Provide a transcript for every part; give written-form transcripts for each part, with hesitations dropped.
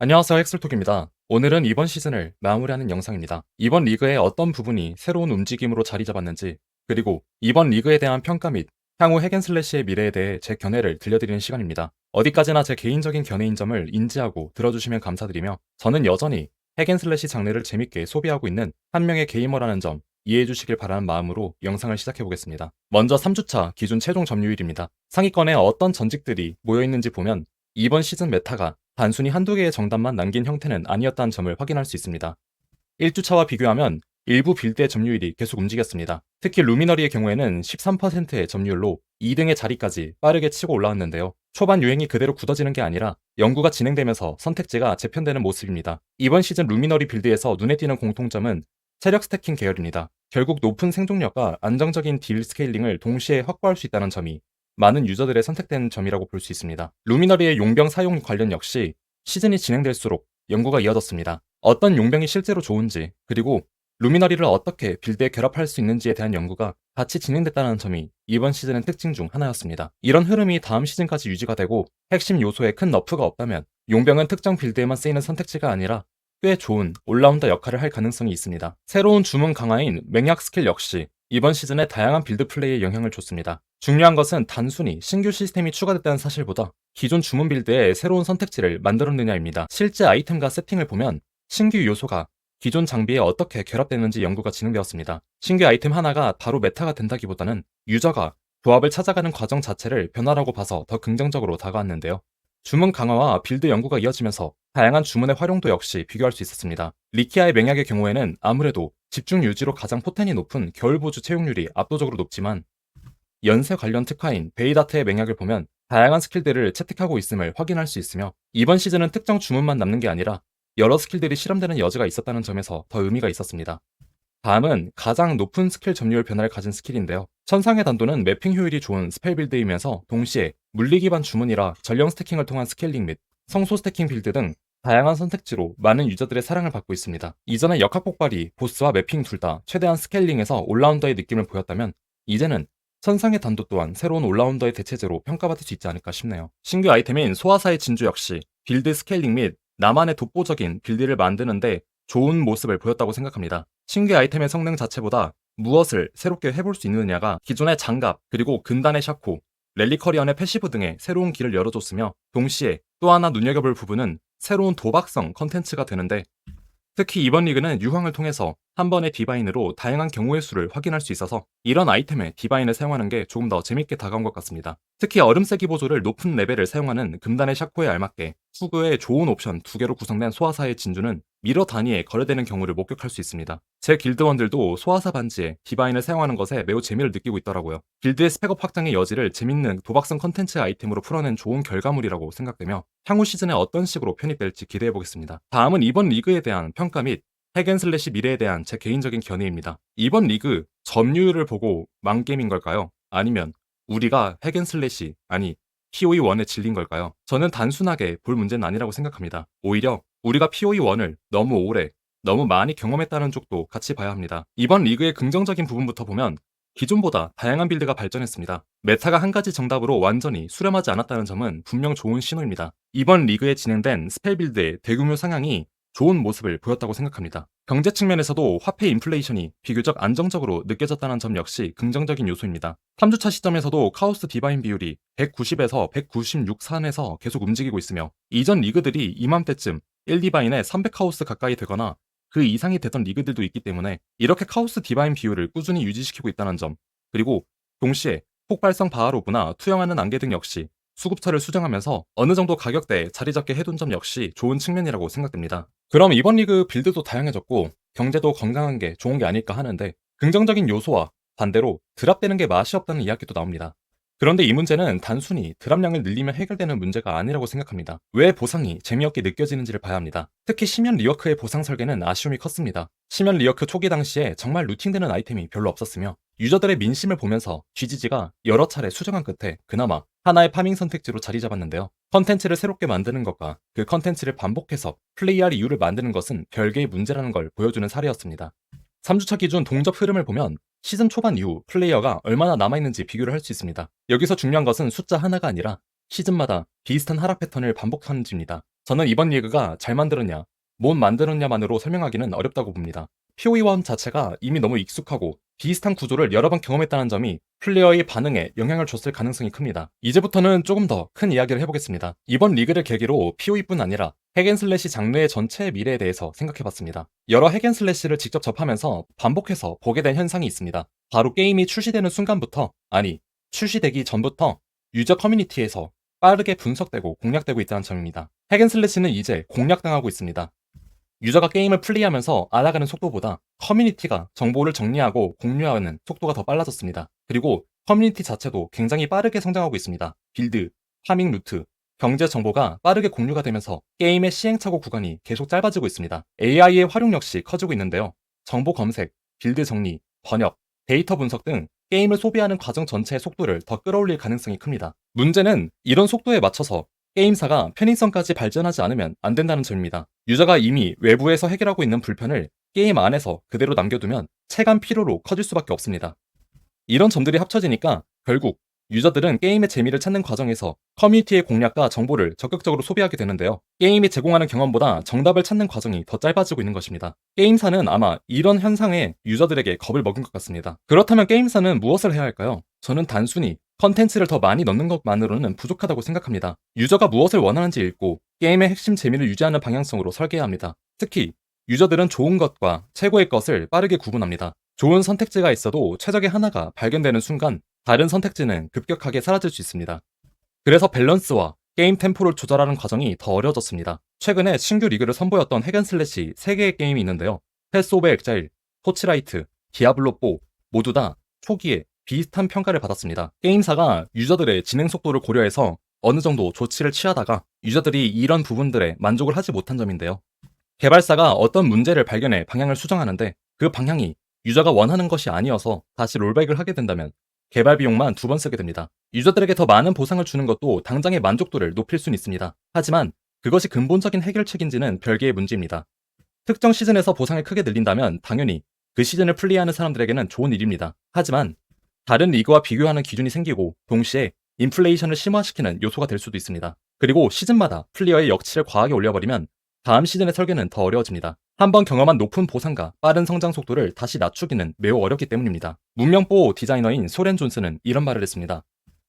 안녕하세요. 엑슬톡입니다. 오늘은 이번 시즌을 마무리하는 영상입니다. 이번 리그의 어떤 부분이 새로운 움직임으로 자리 잡았는지, 그리고 이번 리그에 대한 평가 및 향후 핵앤슬래시의 미래에 대해 제 견해를 들려드리는 시간입니다. 어디까지나 제 개인적인 견해인 점을 인지하고 들어주시면 감사드리며, 저는 여전히 핵앤슬래시 장르를 재밌게 소비하고 있는 한 명의 게이머라는 점 이해해 주시길 바라는 마음으로 영상을 시작해 보겠습니다. 먼저 3주차 기준 최종 점유율입니다. 상위권에 어떤 전직들이 모여있는지 보면 이번 시즌 메타가 단순히 한두 개의 정답만 남긴 형태는 아니었다는 점을 확인할 수 있습니다. 1주차와 비교하면 일부 빌드의 점유율이 계속 움직였습니다. 특히 루미너리의 경우에는 13%의 점유율로 2등의 자리까지 빠르게 치고 올라왔는데요. 초반 유행이 그대로 굳어지는 게 아니라 연구가 진행되면서 선택지가 재편되는 모습입니다. 이번 시즌 루미너리 빌드에서 눈에 띄는 공통점은 체력 스태킹 계열입니다. 결국 높은 생존력과 안정적인 딜 스케일링을 동시에 확보할 수 있다는 점이 많은 유저들의 선택된 점이라고 볼 수 있습니다. 루미너리의 용병 사용 관련 역시 시즌이 진행될수록 연구가 이어졌습니다. 어떤 용병이 실제로 좋은지, 그리고 루미너리를 어떻게 빌드에 결합할 수 있는지에 대한 연구가 같이 진행됐다는 점이 이번 시즌의 특징 중 하나였습니다. 이런 흐름이 다음 시즌까지 유지가 되고 핵심 요소에 큰 너프가 없다면 용병은 특정 빌드에만 쓰이는 선택지가 아니라 꽤 좋은 올라운더 역할을 할 가능성이 있습니다. 새로운 주문 강화인 맹약 스킬 역시 이번 시즌에 다양한 빌드 플레이에 영향을 줬습니다. 중요한 것은 단순히 신규 시스템이 추가됐다는 사실보다 기존 주문 빌드에 새로운 선택지를 만들었느냐입니다. 실제 아이템과 세팅을 보면 신규 요소가 기존 장비에 어떻게 결합되는지 연구가 진행되었습니다. 신규 아이템 하나가 바로 메타가 된다기보다는 유저가 조합을 찾아가는 과정 자체를 변화라고 봐서 더 긍정적으로 다가왔는데요. 주문 강화와 빌드 연구가 이어지면서 다양한 주문의 활용도 역시 비교할 수 있었습니다. 리키아의 맹약의 경우에는 아무래도 집중 유지로 가장 포텐이 높은 겨울보주 채용률이 압도적으로 높지만 연쇄 관련 특화인 베이다트의 맹약을 보면 다양한 스킬들을 채택하고 있음을 확인할 수 있으며 이번 시즌은 특정 주문만 남는 게 아니라 여러 스킬들이 실험되는 여지가 있었다는 점에서 더 의미가 있었습니다. 다음은 가장 높은 스킬 점유율 변화를 가진 스킬인데요. 천상의 단도는 매핑 효율이 좋은 스펠 빌드이면서 동시에 물리 기반 주문이라 전령 스태킹을 통한 스케일링 및 성소 스태킹 빌드 등 다양한 선택지로 많은 유저들의 사랑을 받고 있습니다. 이전에 역학 폭발이 보스와 매핑 둘 다 최대한 스케일링에서 올라운더의 느낌을 보였다면 이제는 천상의 단도 또한 새로운 올라운더의 대체제로 평가받을 수 있지 않을까 싶네요. 신규 아이템인 소화사의 진주 역시 빌드 스케일링 및 나만의 독보적인 빌드를 만드는데 좋은 모습을 보였다고 생각합니다. 신규 아이템의 성능 자체보다 무엇을 새롭게 해볼 수 있느냐가 기존의 장갑, 그리고 근단의 샤코, 렐리커리언의 패시브 등의 새로운 길을 열어줬으며 동시에 또 하나 눈여겨볼 부분은 새로운 도박성 컨텐츠가 되는데 특히 이번 리그는 유황을 통해서 한 번의 디바인으로 다양한 경우의 수를 확인할 수 있어서 이런 아이템에 디바인을 사용하는 게 조금 더 재밌게 다가온 것 같습니다. 특히 얼음세기 보조를 높은 레벨을 사용하는 금단의 샤코에 알맞게 후그의 좋은 옵션 2개로 구성된 소화사의 진주는 미러 단위에 거래되는 경우를 목격할 수 있습니다. 제 길드원들도 소화사 반지에 디바인을 사용하는 것에 매우 재미를 느끼고 있더라고요. 길드의 스펙업 확장의 여지를 재밌는 도박성 컨텐츠 아이템으로 풀어낸 좋은 결과물이라고 생각되며 향후 시즌에 어떤 식으로 편입될지 기대해보겠습니다. 다음은 이번 리그에 대한 평가 및 핵앤슬래시 미래에 대한 제 개인적인 견해입니다. 이번 리그 점유율을 보고 망게임인 걸까요? 아니면 우리가 핵앤슬래시, 아니 POE1에 질린 걸까요? 저는 단순하게 볼 문제는 아니라고 생각합니다. 오히려 우리가 POE1을 너무 오래, 너무 많이 경험했다는 쪽도 같이 봐야 합니다. 이번 리그의 긍정적인 부분부터 보면 기존보다 다양한 빌드가 발전했습니다. 메타가 한 가지 정답으로 완전히 수렴하지 않았다는 점은 분명 좋은 신호입니다. 이번 리그에 진행된 스펠 빌드의 대규모 상향이 좋은 모습을 보였다고 생각합니다. 경제 측면에서도 화폐 인플레이션이 비교적 안정적으로 느껴졌다는 점 역시 긍정적인 요소입니다. 3주차 시점에서도 카오스 디바인 비율이 190에서 196 선에서 계속 움직이고 있으며 이전 리그들이 이맘때쯤 1디바인에 300 카오스 가까이 되거나 그 이상이 되던 리그들도 있기 때문에 이렇게 카오스 디바인 비율을 꾸준히 유지시키고 있다는 점, 그리고 동시에 폭발성 바하로브나 투영하는 안개 등 역시 수급처를 수정하면서 어느 정도 가격대에 자리 잡게 해둔 점 역시 좋은 측면이라고 생각됩니다. 그럼 이번 리그 빌드도 다양해졌고 경제도 건강한 게 좋은 게 아닐까 하는데 긍정적인 요소와 반대로 드랍되는 게 맛이 없다는 이야기도 나옵니다. 그런데 이 문제는 단순히 드랍량을 늘리면 해결되는 문제가 아니라고 생각합니다. 왜 보상이 재미없게 느껴지는지를 봐야 합니다. 특히 심연 리워크의 보상 설계는 아쉬움이 컸습니다. 심연 리워크 초기 당시에 정말 루팅되는 아이템이 별로 없었으며 유저들의 민심을 보면서 GGG가 여러 차례 수정한 끝에 그나마 하나의 파밍 선택지로 자리 잡았는데요. 컨텐츠를 새롭게 만드는 것과 그 컨텐츠를 반복해서 플레이할 이유를 만드는 것은 별개의 문제라는 걸 보여주는 사례였습니다. 3주차 기준 동접 흐름을 보면 시즌 초반 이후 플레이어가 얼마나 남아있는지 비교를 할 수 있습니다. 여기서 중요한 것은 숫자 하나가 아니라 시즌마다 비슷한 하락 패턴을 반복하는지입니다. 저는 이번 리그가 잘 만들었냐, 못 만들었냐만으로 설명하기는 어렵다고 봅니다. POE1 자체가 이미 너무 익숙하고 비슷한 구조를 여러 번 경험했다는 점이 플레이어의 반응에 영향을 줬을 가능성이 큽니다. 이제부터는 조금 더 큰 이야기를 해보겠습니다. 이번 리그를 계기로 POE뿐 아니라 핵앤슬래시 장르의 전체 미래에 대해서 생각해봤습니다. 여러 핵앤슬래시를 직접 접하면서 반복해서 보게 된 현상이 있습니다. 바로 게임이 출시되는 순간부터, 아니, 출시되기 전부터 유저 커뮤니티에서 빠르게 분석되고 공략되고 있다는 점입니다. 핵앤슬래시는 이제 공략당하고 있습니다. 유저가 게임을 플레이하면서 알아가는 속도보다 커뮤니티가 정보를 정리하고 공유하는 속도가 더 빨라졌습니다. 그리고 커뮤니티 자체도 굉장히 빠르게 성장하고 있습니다. 빌드, 파밍 루트, 경제 정보가 빠르게 공유가 되면서 게임의 시행착오 구간이 계속 짧아지고 있습니다. AI의 활용 역시 커지고 있는데요. 정보 검색, 빌드 정리, 번역, 데이터 분석 등 게임을 소비하는 과정 전체의 속도를 더 끌어올릴 가능성이 큽니다. 문제는 이런 속도에 맞춰서 게임사가 편의성까지 발전하지 않으면 안 된다는 점입니다. 유저가 이미 외부에서 해결하고 있는 불편을 게임 안에서 그대로 남겨두면 체감 피로로 커질 수밖에 없습니다. 이런 점들이 합쳐지니까 결국 유저들은 게임의 재미를 찾는 과정에서 커뮤니티의 공략과 정보를 적극적으로 소비하게 되는데요. 게임이 제공하는 경험보다 정답을 찾는 과정이 더 짧아지고 있는 것입니다. 게임사는 아마 이런 현상에 유저들에게 겁을 먹은 것 같습니다. 그렇다면 게임사는 무엇을 해야 할까요? 저는 단순히 컨텐츠를 더 많이 넣는 것만으로는 부족하다고 생각합니다. 유저가 무엇을 원하는지 읽고 게임의 핵심 재미를 유지하는 방향성으로 설계해야 합니다. 특히 유저들은 좋은 것과 최고의 것을 빠르게 구분합니다. 좋은 선택지가 있어도 최적의 하나가 발견되는 순간 다른 선택지는 급격하게 사라질 수 있습니다. 그래서 밸런스와 게임 템포를 조절하는 과정이 더 어려워졌습니다. 최근에 신규 리그를 선보였던 핵앤슬래시 3개의 게임이 있는데요. 패스 오브 엑자일, 토치라이트, 디아블로4 모두 다 초기에 비슷한 평가를 받았습니다. 게임사가 유저들의 진행 속도를 고려해서 어느 정도 조치를 취하다가 유저들이 이런 부분들에 만족을 하지 못한 점인데요. 개발사가 어떤 문제를 발견해 방향을 수정하는데 그 방향이 유저가 원하는 것이 아니어서 다시 롤백을 하게 된다면 개발 비용만 2번 쓰게 됩니다. 유저들에게 더 많은 보상을 주는 것도 당장의 만족도를 높일 수는 있습니다. 하지만 그것이 근본적인 해결책인지는 별개의 문제입니다. 특정 시즌에서 보상을 크게 늘린다면 당연히 그 시즌을 플레이하는 사람들에게는 좋은 일입니다. 하지만 다른 리그와 비교하는 기준이 생기고 동시에 인플레이션을 심화시키는 요소가 될 수도 있습니다. 그리고 시즌마다 플레이어의 역치를 과하게 올려버리면 다음 시즌의 설계는 더 어려워집니다. 한번 경험한 높은 보상과 빠른 성장 속도를 다시 낮추기는 매우 어렵기 때문입니다. 문명보 디자이너인 소렌 존스는 이런 말을 했습니다.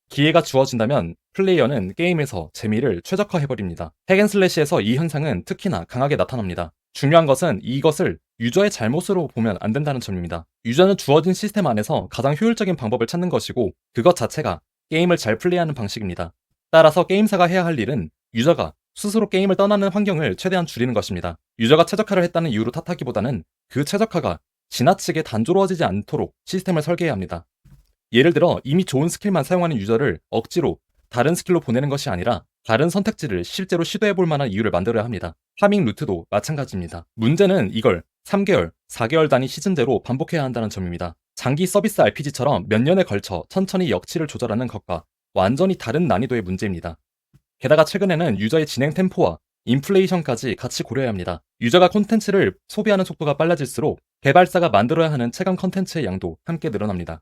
기회가 주어진다면 플레이어는 게임에서 재미를 최적화해버립니다. 핵앤슬래시에서 이 현상은 특히나 강하게 나타납니다. 중요한 것은 이것을 유저의 잘못으로 보면 안 된다는 점입니다. 유저는 주어진 시스템 안에서 가장 효율적인 방법을 찾는 것이고 그것 자체가 게임을 잘 플레이하는 방식입니다. 따라서 게임사가 해야 할 일은 유저가 스스로 게임을 떠나는 환경을 최대한 줄이는 것입니다. 유저가 최적화를 했다는 이유로 탓하기보다는 그 최적화가 지나치게 단조로워지지 않도록 시스템을 설계해야 합니다. 예를 들어 이미 좋은 스킬만 사용하는 유저를 억지로 다른 스킬로 보내는 것이 아니라 다른 선택지를 실제로 시도해볼 만한 이유를 만들어야 합니다. 파밍 루트도 마찬가지입니다. 문제는 이걸 3개월, 4개월 단위 시즌대로 반복해야 한다는 점입니다. 장기 서비스 RPG처럼 몇 년에 걸쳐 천천히 역치를 조절하는 것과 완전히 다른 난이도의 문제입니다. 게다가 최근에는 유저의 진행 템포와 인플레이션까지 같이 고려해야 합니다. 유저가 콘텐츠를 소비하는 속도가 빨라질수록 개발사가 만들어야 하는 체감 콘텐츠의 양도 함께 늘어납니다.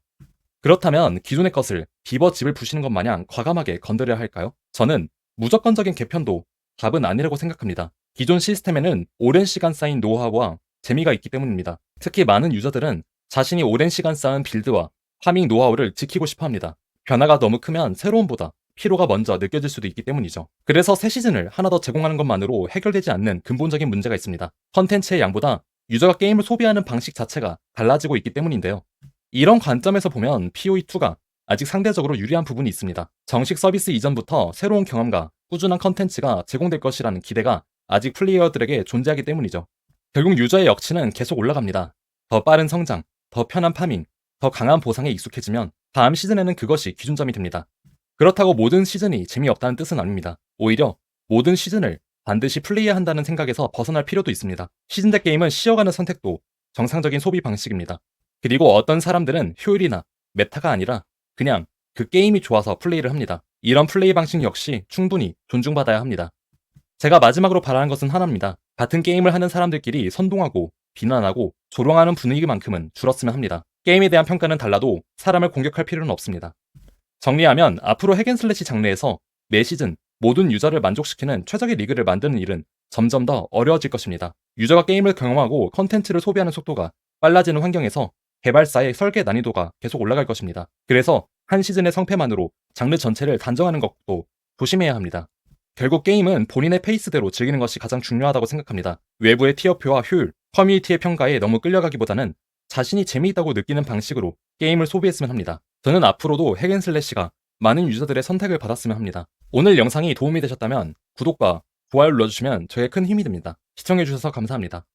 그렇다면 기존의 것을 비버집을 부시는 것 마냥 과감하게 건드려야 할까요? 저는 무조건적인 개편도 답은 아니라고 생각합니다. 기존 시스템에는 오랜 시간 쌓인 노하우와 재미가 있기 때문입니다. 특히 많은 유저들은 자신이 오랜 시간 쌓은 빌드와 파밍 노하우를 지키고 싶어 합니다. 변화가 너무 크면 새로움보다 피로가 먼저 느껴질 수도 있기 때문이죠. 그래서 새 시즌을 하나 더 제공하는 것만으로 해결되지 않는 근본적인 문제가 있습니다. 컨텐츠의 양보다 유저가 게임을 소비하는 방식 자체가 달라지고 있기 때문인데요. 이런 관점에서 보면 POE2가 아직 상대적으로 유리한 부분이 있습니다. 정식 서비스 이전부터 새로운 경험과 꾸준한 컨텐츠가 제공될 것이라는 기대가 아직 플레이어들에게 존재하기 때문이죠. 결국 유저의 역치는 계속 올라갑니다. 더 빠른 성장, 더 편한 파밍, 더 강한 보상에 익숙해지면 다음 시즌에는 그것이 기준점이 됩니다. 그렇다고 모든 시즌이 재미없다는 뜻은 아닙니다. 오히려 모든 시즌을 반드시 플레이한다는 생각에서 벗어날 필요도 있습니다. 시즌제 게임은 쉬어가는 선택도 정상적인 소비 방식입니다. 그리고 어떤 사람들은 효율이나 메타가 아니라 그냥 그 게임이 좋아서 플레이를 합니다. 이런 플레이 방식 역시 충분히 존중받아야 합니다. 제가 마지막으로 바라는 것은 하나입니다. 같은 게임을 하는 사람들끼리 선동하고 비난하고 조롱하는 분위기만큼은 줄었으면 합니다. 게임에 대한 평가는 달라도 사람을 공격할 필요는 없습니다. 정리하면 앞으로 핵앤슬래시 장르에서 매 시즌 모든 유저를 만족시키는 최적의 리그를 만드는 일은 점점 더 어려워질 것입니다. 유저가 게임을 경험하고 컨텐츠를 소비하는 속도가 빨라지는 환경에서 개발사의 설계 난이도가 계속 올라갈 것입니다. 그래서 한 시즌의 성패만으로 장르 전체를 단정하는 것도 조심해야 합니다. 결국 게임은 본인의 페이스대로 즐기는 것이 가장 중요하다고 생각합니다. 외부의 티어표와 효율, 커뮤니티의 평가에 너무 끌려가기보다는 자신이 재미있다고 느끼는 방식으로 게임을 소비했으면 합니다. 저는 앞으로도 핵앤슬래시가 많은 유저들의 선택을 받았으면 합니다. 오늘 영상이 도움이 되셨다면 구독과 좋아요를 눌러주시면 저에 큰 힘이 됩니다. 시청해주셔서 감사합니다.